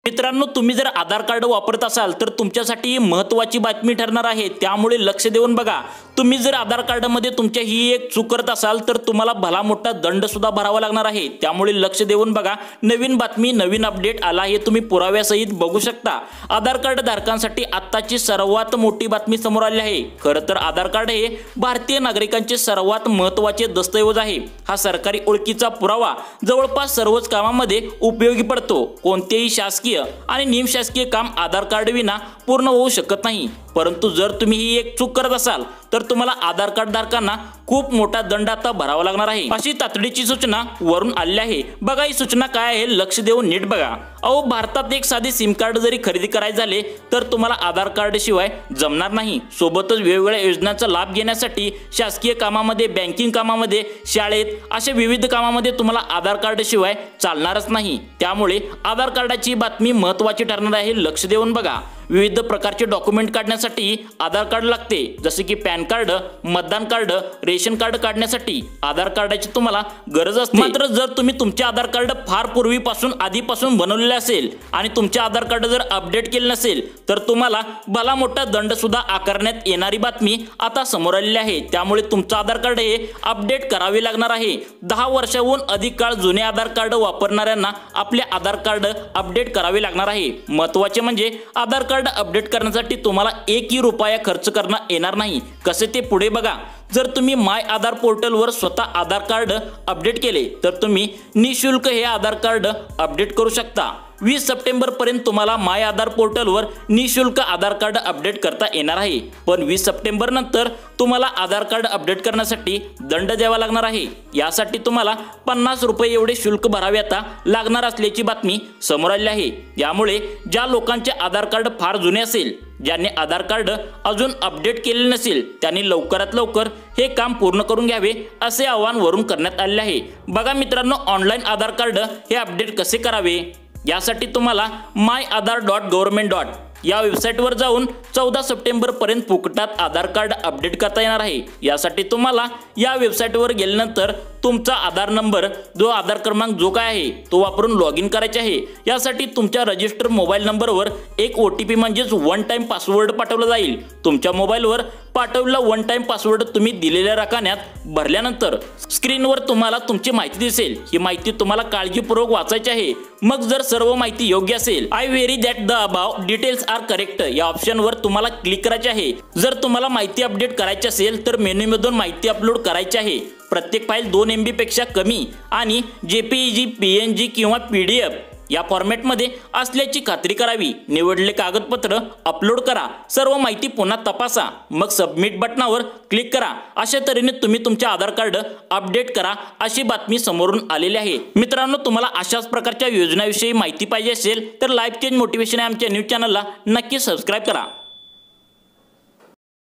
मित्रांनो, तुम्ही जर आधार कार्ड वापरत असाल तर तुमच्यासाठी महत्त्वाची बातमी ठरणार आहे, त्यामुळे लक्ष देऊन बघा। तुम्ही जर आधार कार्डमध्ये तुमच्या ही एक चूक करत असाल तर तुम्हाला भला मोठा दंड सुद्धा भरावा लागणार आहे, त्यामुळे लक्ष देऊन बघा। नवीन बातमी, नवीन अपडेट आला हे तुम्ही पुराव्यासहित बघू शकता। आधार कार्ड धारकांसाठी आत्ताची सर्वात मोठी बातमी समोर आली आहे। खरं तर आधार कार्ड हे भारतीय नागरिकांचे सर्वात महत्त्वाचे दस्तऐवज आहे। हा सरकारी ओळखीचा पुरावा जवळपास सर्वच कामांमध्ये उपयोगी पडतो। कोणतेही शासकीय आणि निमशासकीय काम आधार कार्ड विना पूर्ण होऊ शकत नाही। परंतु जर तुम्ही ही एक चूक करत असाल तर तुम्हाला आधार कार्ड धारकांना खूप मोठा दंड आता भरावा लागणार आहे, अशी तातडीची सूचना वरून आली आहे। बघा ही सूचना काय आहे, लक्ष देऊन नीट बघा। अहो, भारतात एक साधे सिम कार्ड जरी खरेदी करायचे झाले तर तुम्हाला आधार कार्ड शिवाय जमणार नाही। सोबतच वेगवेगळ्या योजनांचा लाभ घेण्यासाठी शासकीय कामामध्ये, बँकिंग कामामध्ये, शाळेत अशा विविध कामामध्ये तुम्हाला आधार कार्ड शिवाय चालणारच नाही। त्यामुळे आधार कार्डाची बातमी महत्त्वाची ठरणार आहे, लक्ष देऊन बघा। विविध प्रकारचे डॉक्युमेंट काढण्यासाठी आधार कार्ड लागते, जसे की पॅन कार्ड, मतदान कार्ड, रेशन कार्ड काढण्यासाठी आधार कार्डाची तुम्हाला गरज असते। मात्र जर तुम्ही तुमचे आधार कार्ड फार पूर्वीपासून आधीपासून बनवलेले असेल आणि तुमचे आधार कार्ड जर अपडेट केले नसेल तर तुम्हाला भला मोठा दंड सुद्धा आकारण्यात येणारी बातमी आता समोर आलेली आहे। त्यामुळे तुमचं आधार कार्ड हे अपडेट करावे लागणार आहे। 10 वर्षांहून अधिक काळ जुने आधार कार्ड वापरणाऱ्यांना आपले आधार कार्ड अपडेट करावे लागणार आहे। महत्त्वाचे म्हणजे आधार कार्ड अपडेट करण्यासाठी तुम्हाला एकही रुपया खर्च करता येणार नाही। कसे ते पुढे बघा। जर तुम्ही माय आधार पोर्टलवर स्वतः आधार कार्ड अपडेट केले तर तुम्ही निशुल्क हे आधार कार्ड अपडेट करू शकता। 20 सप्टेंबर पर्यंत तुम्हाला माय आधार पोर्टलवर निशुल्क आधार कार्ड अपडेट करता येणार आहे। पण 20 सप्टेंबर नंतर तुम्हाला आधार कार्ड अपडेट करण्यासाठी दंड द्यावा लागणार आहे। यासाठी तुम्हाला 50 रुपये एवढे शुल्क भरावे आता लागणार असल्याची बातमी समोर आली आहे। यामुळे ज्या लोकांचे आधार कार्ड फार जुने असेल, ज्यांनी आधार कार्ड अजून अपडेट केले नसेल, त्यांनी लवकरात लवकर हे काम पूर्ण करून घ्यावे असे आवाहन वरून करण्यात आले आहे। बघा मित्रांनो, ऑनलाईन आधार कार्ड हे अपडेट कसे करावे यासाठी तुम्हाला myaadhar.government. या वेबसाईटवर जाऊन 14 सप्टेंबर पर्यंत फुकटात आधार कार्ड अपडेट करता येणार आहे। यासाठी तुम्हाला या वेबसाईटवर गेल्यानंतर तुमचा आधार नंबर, जो आधार क्रमांक जो काय आहे तो वापरून लॉग इन करायचे आहे। यासाठी तुमच्या रजिस्टर मोबाईल नंबरवर एक OTP म्हणजेच वन टाइम पासवर्ड पाठवला जाईल। तुमच्या मोबाईलवर पाठवलेला वन टाइम पासवर्ड तुम्ही दिलेल्या रकान्यात भरल्यानंतर स्क्रीनवर तुम्हाला तुमची माहिती दिसेल। ही माहिती तुम्हाला काळजीपूर्वक वाचायची आहे। मग जर सर्व माहिती योग्य असेल, I verify that the above details are correct या ऑप्शनवर तुम्हाला क्लिक करायचे आहे। जर तुम्हाला माहिती अपडेट करायची असेल तर मेनूमधून माहिती अपलोड करायची आहे। प्रत्येक फाईल 2 MB पेक्षा कमी आणि JPEG, PNG किंवा PDF या फॉर्मॅटमध्ये असल्याची खात्री करावी। निवडलेले कागदपत्र अपलोड करा, सर्व माहिती पुन्हा तपासा, मग सबमिट बटनावर क्लिक करा। अशा तऱ्हेने तुम्ही तुमचे आधार कार्ड अपडेट करा अशी बातमी समोरून आलेली आहे। मित्रांनो, तुम्हाला अशाच प्रकारच्या योजनांविषयी माहिती पाहिजे असेल तर लाईफ चेंज मोटिवेशन या आमच्या न्यूज चॅनलला नक्की सबस्क्राइब करा।